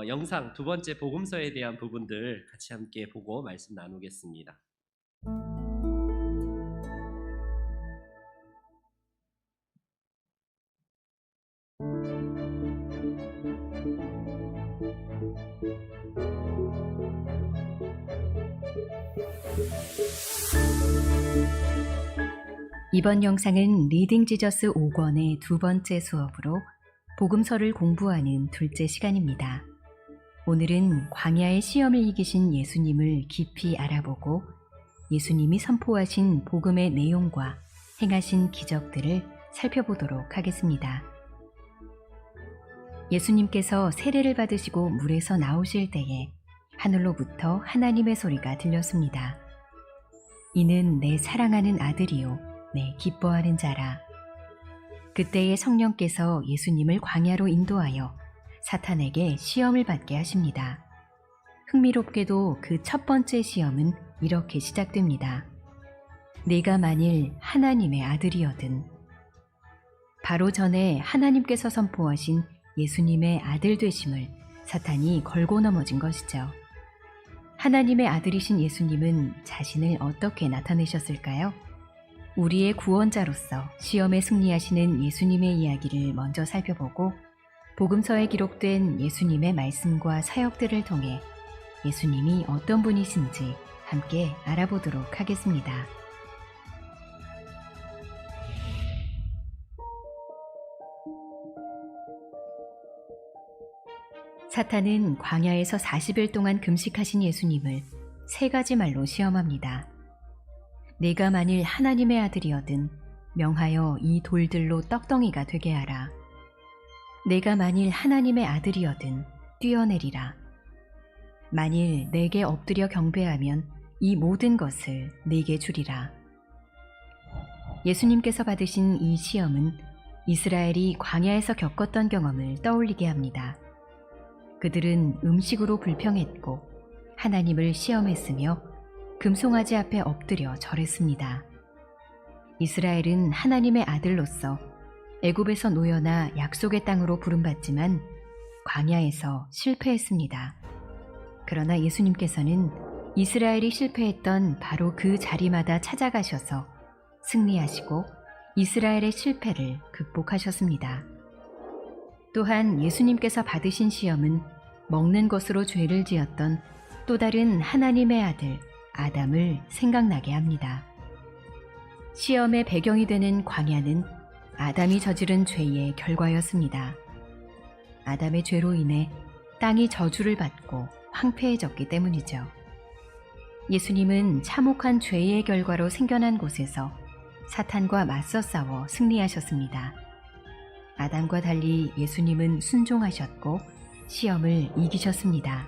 영상 두 번째 복음서에 대한 부분들 같이 함께 보고 말씀 나누겠습니다. 이번 영상은 리딩 지저스 5권의 두 번째 수업으로 복음서를 공부하는 둘째 시간입니다. 오늘은 광야의 시험을 이기신 예수님을 깊이 알아보고 예수님이 선포하신 복음의 내용과 행하신 기적들을 살펴보도록 하겠습니다. 예수님께서 세례를 받으시고 물에서 나오실 때에 하늘로부터 하나님의 소리가 들렸습니다. 이는 내 사랑하는 아들이요 내 기뻐하는 자라. 그때에 성령께서 예수님을 광야로 인도하여 사탄에게 시험을 받게 하십니다. 흥미롭게도 그 첫 번째 시험은 이렇게 시작됩니다. 내가 만일 하나님의 아들이거든. 바로 전에 하나님께서 선포하신 예수님의 아들 되심을 사탄이 걸고 넘어진 것이죠. 하나님의 아들이신 예수님은 자신을 어떻게 나타내셨을까요? 우리의 구원자로서 시험에 승리하시는 예수님의 이야기를 먼저 살펴보고 복음서에 기록된 예수님의 말씀과 사역들을 통해 예수님이 어떤 분이신지 함께 알아보도록 하겠습니다. 사탄은 광야에서 40일 동안 금식하신 예수님을 세 가지 말로 시험합니다. 내가 만일 하나님의 아들이거든 명하여 이 돌들로 떡덩이가 되게 하라. 내가 만일 하나님의 아들이거든 뛰어내리라. 만일 내게 엎드려 경배하면 이 모든 것을 내게 주리라. 예수님께서 받으신 이 시험은 이스라엘이 광야에서 겪었던 경험을 떠올리게 합니다. 그들은 음식으로 불평했고 하나님을 시험했으며 금송아지 앞에 엎드려 절했습니다. 이스라엘은 하나님의 아들로서 애굽에서 노여나 약속의 땅으로 부름받지만 광야에서 실패했습니다. 그러나 예수님께서는 이스라엘이 실패했던 바로 그 자리마다 찾아가셔서 승리하시고 이스라엘의 실패를 극복하셨습니다. 또한 예수님께서 받으신 시험은 먹는 것으로 죄를 지었던 또 다른 하나님의 아들 아담을 생각나게 합니다. 시험의 배경이 되는 광야는 아담이 저지른 죄의 결과였습니다. 아담의 죄로 인해 땅이 저주를 받고 황폐해졌기 때문이죠. 예수님은 참혹한 죄의 결과로 생겨난 곳에서 사탄과 맞서 싸워 승리하셨습니다. 아담과 달리 예수님은 순종하셨고 시험을 이기셨습니다.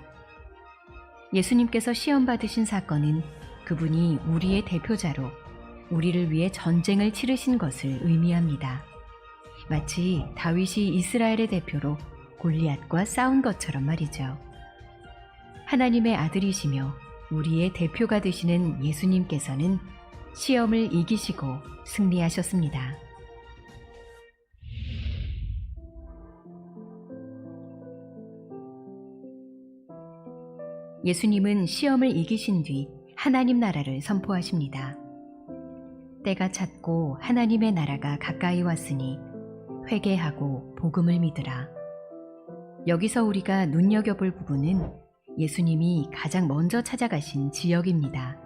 예수님께서 시험 받으신 사건은 그분이 우리의 대표자로 우리를 위해 전쟁을 치르신 것을 의미합니다. 마치 다윗이 이스라엘의 대표로 골리앗과 싸운 것처럼 말이죠. 하나님의 아들이시며 우리의 대표가 되시는 예수님께서는 시험을 이기시고 승리하셨습니다. 예수님은 시험을 이기신 뒤 하나님 나라를 선포하십니다. 때가 찼고 하나님의 나라가 가까이 왔으니 회개하고 복음을 믿으라. 여기서 우리가 눈여겨볼 부분은 예수님이 가장 먼저 찾아가신 지역입니다.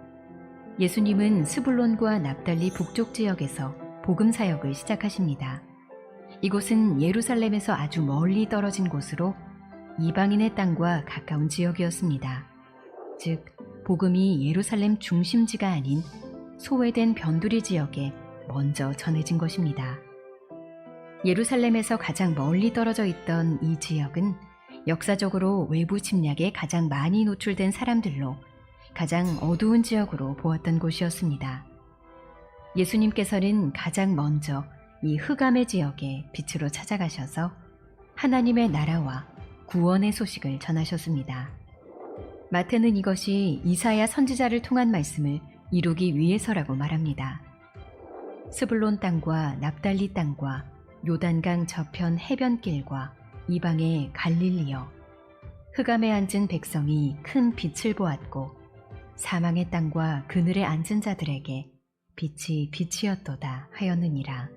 예수님은 스불론과 납달리 북쪽 지역에서 복음 사역을 시작하십니다. 이곳은 예루살렘에서 아주 멀리 떨어진 곳으로 이방인의 땅과 가까운 지역이었습니다. 즉, 복음이 예루살렘 중심지가 아닌 소외된 변두리 지역에 먼저 전해진 것입니다. 예루살렘에서 가장 멀리 떨어져 있던 이 지역은 역사적으로 외부 침략에 가장 많이 노출된 사람들로 가장 어두운 지역으로 보았던 곳이었습니다. 예수님께서는 가장 먼저 이 흑암의 지역에 빛으로 찾아가셔서 하나님의 나라와 구원의 소식을 전하셨습니다. 마태는 이것이 이사야 선지자를 통한 말씀을 이루기 위해서라고 말합니다. 스불론 땅과 납달리 땅과 요단강 저편 해변길과 이방의 갈릴리여, 흑암에 앉은 백성이 큰 빛을 보았고 사망의 땅과 그늘에 앉은 자들에게 빛이 빛이었도다 하였느니라.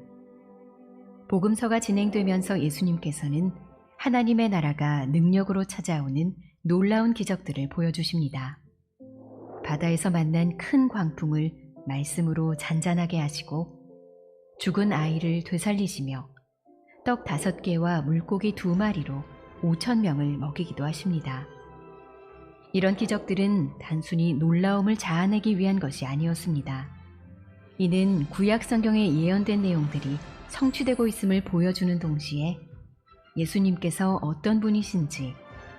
복음서가 진행되면서 예수님께서는 하나님의 나라가 능력으로 찾아오는 놀라운 기적들을 보여주십니다. 바다에서 만난 큰 광풍을 말씀으로 잔잔하게 하시고 죽은 아이를 되살리시며 떡 5개와 물고기 2마리로 5,000명을 먹이기도 하십니다. 이런 기적들은 단순히 놀라움을 자아내기 위한 것이 아니었습니다. 이는 구약 성경에 예언된 내용들이 성취되고 있음을 보여주는 동시에 예수님께서 어떤 분이신지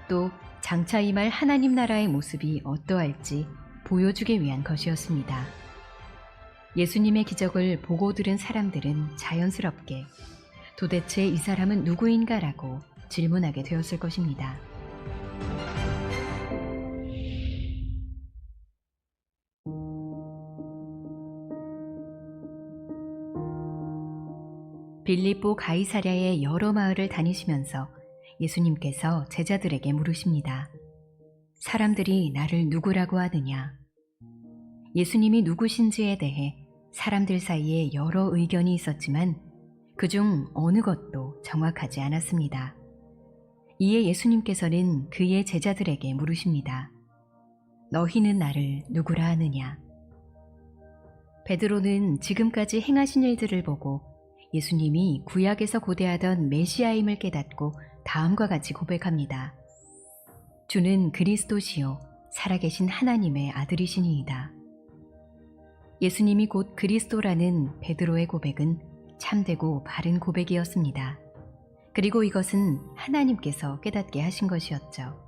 또 장차 임할 하나님 나라의 모습이 어떠할지 보여주기 위한 것이었습니다. 예수님의 기적을 보고 들은 사람들은 자연스럽게 도대체 이 사람은 누구인가라고 질문하게 되었을 것입니다. 빌립보 가이사랴의 여러 마을을 다니시면서 예수님께서 제자들에게 물으십니다. 사람들이 나를 누구라고 하느냐? 예수님이 누구신지에 대해 사람들 사이에 여러 의견이 있었지만 그중 어느 것도 정확하지 않았습니다. 이에 예수님께서는 그의 제자들에게 물으십니다. 너희는 나를 누구라 하느냐? 베드로는 지금까지 행하신 일들을 보고 예수님이 구약에서 고대하던 메시아임을 깨닫고 다음과 같이 고백합니다. 주는 그리스도시요 살아계신 하나님의 아들이시니이다. 예수님이 곧 그리스도라는 베드로의 고백은 참되고 바른 고백이었습니다. 그리고 이것은 하나님께서 깨닫게 하신 것이었죠.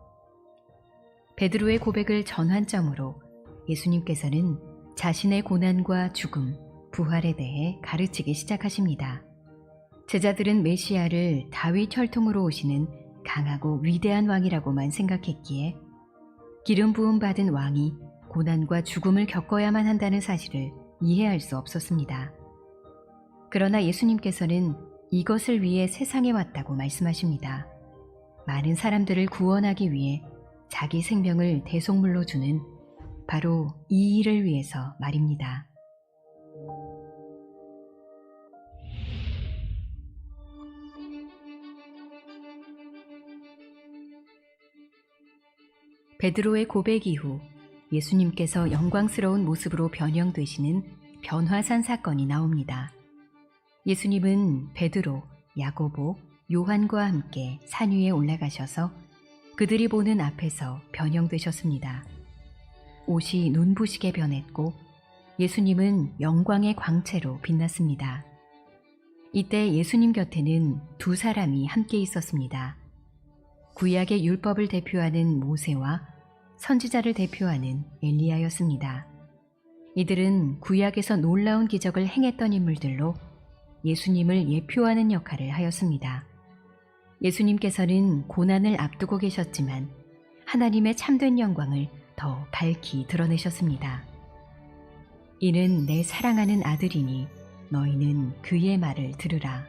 베드로의 고백을 전환점으로 예수님께서는 자신의 고난과 죽음, 부활에 대해 가르치기 시작하십니다. 제자들은 메시아를 다윗 혈통으로 오시는 강하고 위대한 왕이라고만 생각했기에 기름 부음 받은 왕이 고난과 죽음을 겪어야만 한다는 사실을 이해할 수 없었습니다. 그러나 예수님께서는 이것을 위해 세상에 왔다고 말씀하십니다. 많은 사람들을 구원하기 위해 자기 생명을 대속물로 주는 바로 이 일을 위해서 말입니다. 베드로의 고백 이후 예수님께서 영광스러운 모습으로 변형되시는 변화산 사건이 나옵니다. 예수님은 베드로, 야고보, 요한과 함께 산 위에 올라가셔서 그들이 보는 앞에서 변형되셨습니다. 옷이 눈부시게 변했고 예수님은 영광의 광채로 빛났습니다. 이때 예수님 곁에는 2사람이 함께 있었습니다. 구약의 율법을 대표하는 모세와 선지자를 대표하는 엘리야였습니다. 이들은 구약에서 놀라운 기적을 행했던 인물들로 예수님을 예표하는 역할을 하였습니다. 예수님께서는 고난을 앞두고 계셨지만 하나님의 참된 영광을 더 밝히 드러내셨습니다. 이는 내 사랑하는 아들이니 너희는 그의 말을 들으라.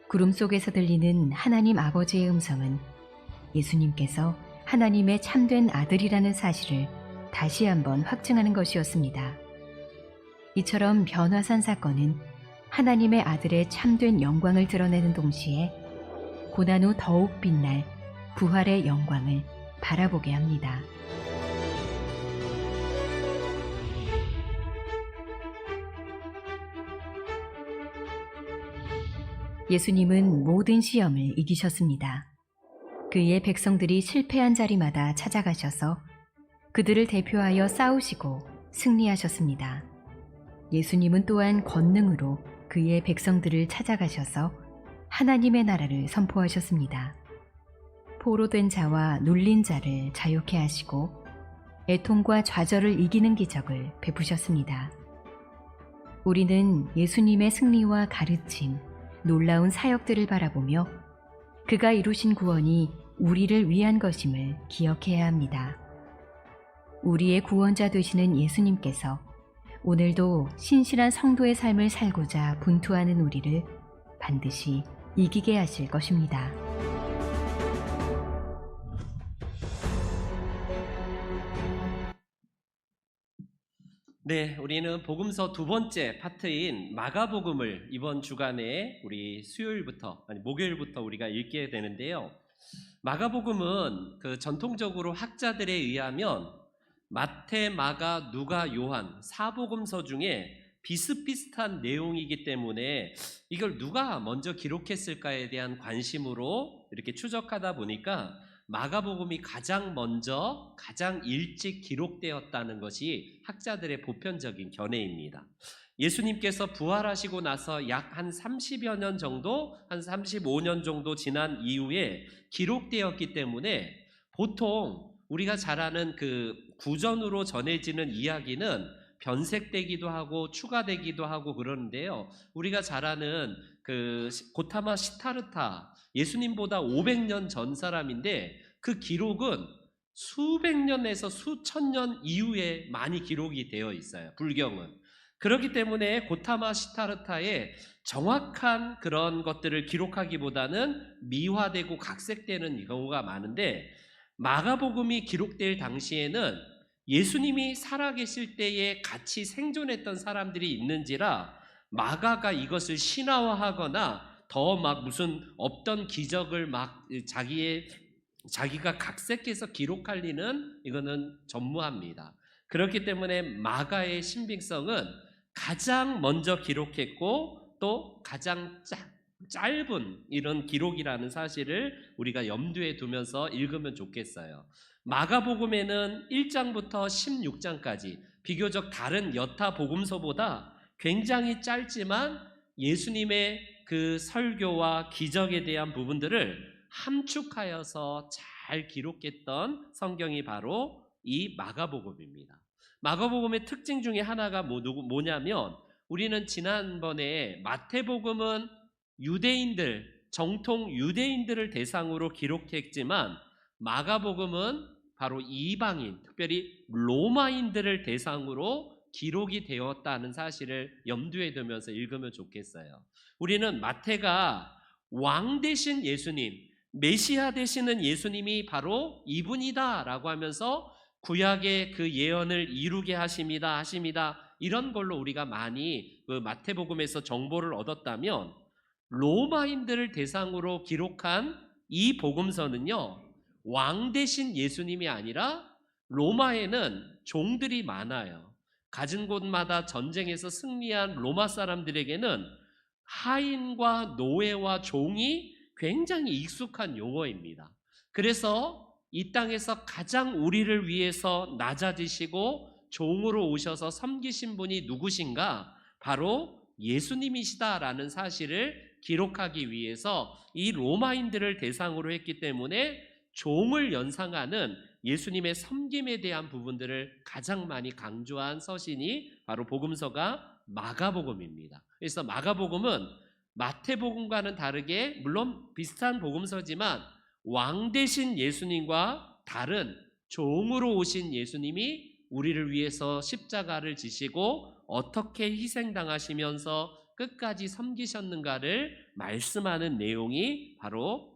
구름 속에서 들리는 하나님 아버지의 음성은 예수님께서 하나님의 참된 아들이라는 사실을 다시 한번 확증하는 것이었습니다. 이처럼 변화산 사건은 하나님의 아들의 참된 영광을 드러내는 동시에 고난 후 더욱 빛날 부활의 영광을 바라보게 합니다. 예수님은 모든 시험을 이기셨습니다. 그의 백성들이 실패한 자리마다 찾아가셔서 그들을 대표하여 싸우시고 승리하셨습니다. 예수님은 또한 권능으로 그의 백성들을 찾아가셔서 하나님의 나라를 선포하셨습니다. 포로된 자와 눌린 자를 자유케 하시고 애통과 좌절을 이기는 기적을 베푸셨습니다. 우리는 예수님의 승리와 가르침, 놀라운 사역들을 바라보며 그가 이루신 구원이 우리를 위한 것임을 기억해야 합니다. 우리의 구원자 되시는 예수님께서 오늘도 신실한 성도의 삶을 살고자 분투하는 우리를 반드시 이기게 하실 것입니다. 네, 우리는 복음서 두 번째 파트인 마가복음을 이번 주간에 우리 목요일부터 우리가 읽게 되는데요. 마가복음은 그 전통적으로 학자들에 의하면 마태, 마가, 누가, 요한 사복음서 중에 비슷비슷한 내용이기 때문에 이걸 누가 먼저 기록했을까에 대한 관심으로 이렇게 추적하다 보니까 마가복음이 가장 먼저 가장 일찍 기록되었다는 것이 학자들의 보편적인 견해입니다. 예수님께서 부활하시고 나서 약 한 30여 년 정도, 한 35년 정도 지난 이후에 기록되었기 때문에 보통 우리가 잘 아는 그 구전으로 전해지는 이야기는 변색되기도 하고 추가되기도 하고 그러는데요. 우리가 잘 아는 그 고타마 시타르타, 예수님보다 500년 전 사람인데 그 기록은 수백 년에서 수천 년 이후에 많이 기록이 되어 있어요. 불경은. 그렇기 때문에 고타마 시타르타의 정확한 그런 것들을 기록하기보다는 미화되고 각색되는 경우가 많은데, 마가복음이 기록될 당시에는 예수님이 살아계실 때에 같이 생존했던 사람들이 있는지라 마가가 이것을 신화화하거나 더 막 무슨 없던 기적을 막 자기가 각색해서 기록할 리는 이거는 전무합니다. 그렇기 때문에 마가의 신빙성은 가장 먼저 기록했고 또 가장 짧은 이런 기록이라는 사실을 우리가 염두에 두면서 읽으면 좋겠어요. 마가복음에는 1장부터 16장까지 비교적 다른 여타 복음서보다 굉장히 짧지만 예수님의 그 설교와 기적에 대한 부분들을 함축하여서 잘 기록했던 성경이 바로 이 마가복음입니다. 마가복음의 특징 중에 하나가 뭐냐면, 우리는 지난번에 마태복음은 정통 유대인들을 대상으로 기록했지만 마가복음은 바로 이방인, 특별히 로마인들을 대상으로 기록이 되었다는 사실을 염두에 두면서 읽으면 좋겠어요. 우리는 마태가 왕 되신 예수님, 메시아 되시는 예수님이 바로 이분이다 라고 하면서 구약의 그 예언을 이루게 하십니다 이런 걸로 우리가 많이 그 마태복음에서 정보를 얻었다면, 로마인들을 대상으로 기록한 이 복음서는요, 왕 되신 예수님이 아니라 로마에는 종들이 많아요. 가진 곳마다 전쟁에서 승리한 로마 사람들에게는 하인과 노예와 종이 굉장히 익숙한 용어입니다. 그래서 이 땅에서 가장 우리를 위해서 낮아지시고 종으로 오셔서 섬기신 분이 누구신가? 바로 예수님이시다라는 사실을 기록하기 위해서 이 로마인들을 대상으로 했기 때문에 종을 연상하는 예수님의 섬김에 대한 부분들을 가장 많이 강조한 서신이 바로 복음서가 마가복음입니다. 그래서 마가복음은 마태복음과는 다르게 물론 비슷한 복음서지만 왕 되신 예수님과 다른 종으로 오신 예수님이 우리를 위해서 십자가를 지시고 어떻게 희생당하시면서 끝까지 섬기셨는가를 말씀하는 내용이 바로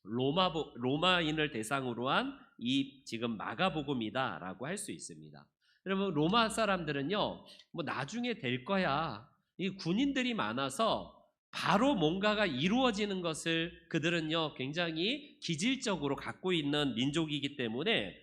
로마인을 대상으로 한 이 지금 마가복음이다라고 할 수 있습니다. 여러분, 로마 사람들은요, 뭐 나중에 될 거야, 이 군인들이 많아서 바로 뭔가가 이루어지는 것을 그들은요 굉장히 기질적으로 갖고 있는 민족이기 때문에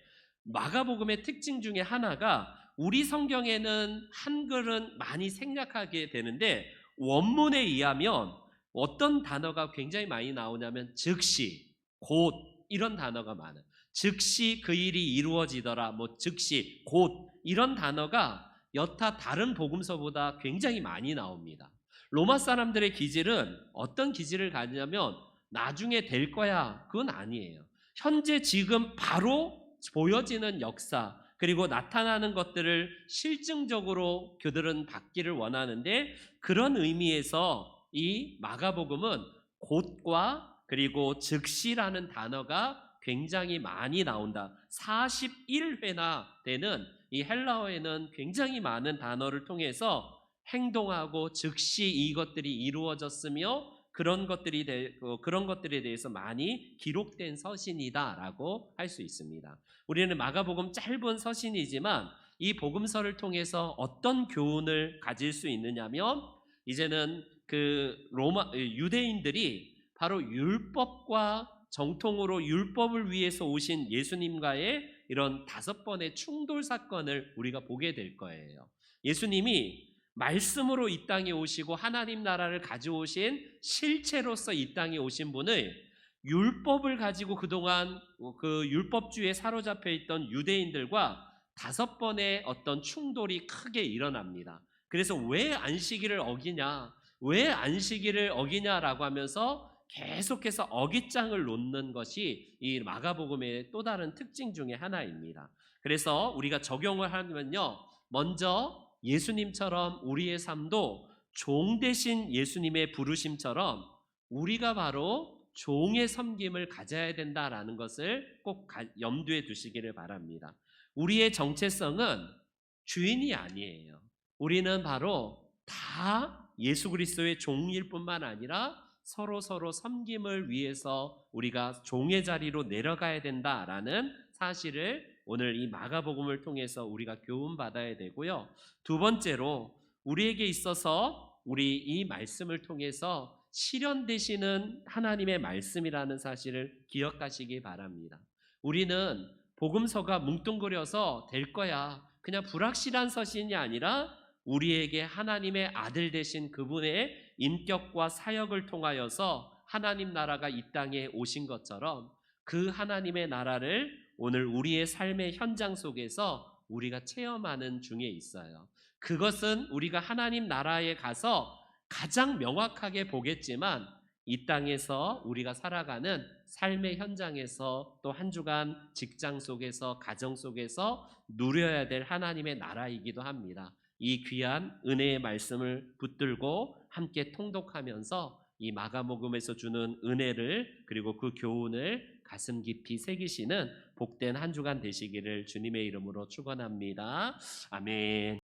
마가복음의 특징 중에 하나가, 우리 성경에는 한글은 많이 생략하게 되는데 원문에 의하면 어떤 단어가 굉장히 많이 나오냐면 즉시, 곧 이런 단어가 많아요. 즉시 그 일이 이루어지더라, 뭐 즉시, 곧 이런 단어가 여타 다른 복음서보다 굉장히 많이 나옵니다. 로마 사람들의 기질은 어떤 기질을 가지냐면 나중에 될 거야, 그건 아니에요. 현재 지금 바로 보여지는 역사 그리고 나타나는 것들을 실증적으로 그들은 받기를 원하는데, 그런 의미에서 이 마가복음은 곧과 그리고 즉시라는 단어가 굉장히 많이 나온다. 41회나 되는 이 헬라어에는 굉장히 많은 단어를 통해서 행동하고 즉시 이것들이 이루어졌으며 그런 것들에 대해서 많이 기록된 서신이다라고 할 수 있습니다. 우리는 마가복음 짧은 서신이지만 이 복음서를 통해서 어떤 교훈을 가질 수 있느냐면 이제는 그 유대인들이 바로 율법과 정통으로 율법을 위해서 오신 예수님과의 이런 5번의 충돌 사건을 우리가 보게 될 거예요. 예수님이 말씀으로 이 땅에 오시고 하나님 나라를 가져오신 실체로서 이 땅에 오신 분을 율법을 가지고 그동안 그 율법주의에 사로잡혀 있던 유대인들과 5번의 어떤 충돌이 크게 일어납니다. 그래서 왜 안식일을 어기냐, 왜 안식일을 어기냐라고 하면서 계속해서 어깃장을 놓는 것이 이 마가복음의 또 다른 특징 중에 하나입니다. 그래서 우리가 적용을 하면요, 먼저 예수님처럼 우리의 삶도 종 대신 예수님의 부르심처럼 우리가 바로 종의 섬김을 가져야 된다라는 것을 꼭 염두에 두시기를 바랍니다. 우리의 정체성은 주인이 아니에요. 우리는 바로 다 예수 그리스도의 종일 뿐만 아니라 서로 섬김을 위해서 우리가 종의 자리로 내려가야 된다라는 사실을 오늘 이 마가복음을 통해서 우리가 교훈받아야 되고요. 두 번째로 우리에게 있어서 우리 이 말씀을 통해서 실현되시는 하나님의 말씀이라는 사실을 기억하시기 바랍니다. 우리는 복음서가 뭉뚱그려서 될 거야, 그냥 불확실한 서신이 아니라 우리에게 하나님의 아들 되신 그분의 인격과 사역을 통하여서 하나님 나라가 이 땅에 오신 것처럼 그 하나님의 나라를 오늘 우리의 삶의 현장 속에서 우리가 체험하는 중에 있어요. 그것은 우리가 하나님 나라에 가서 가장 명확하게 보겠지만 이 땅에서 우리가 살아가는 삶의 현장에서 또 한 주간 직장 속에서 가정 속에서 누려야 될 하나님의 나라이기도 합니다. 이 귀한 은혜의 말씀을 붙들고 함께 통독하면서 이 마가복음에서 주는 은혜를 그리고 그 교훈을 가슴 깊이 새기시는 복된 한 주간 되시기를 주님의 이름으로 축원합니다. 아멘.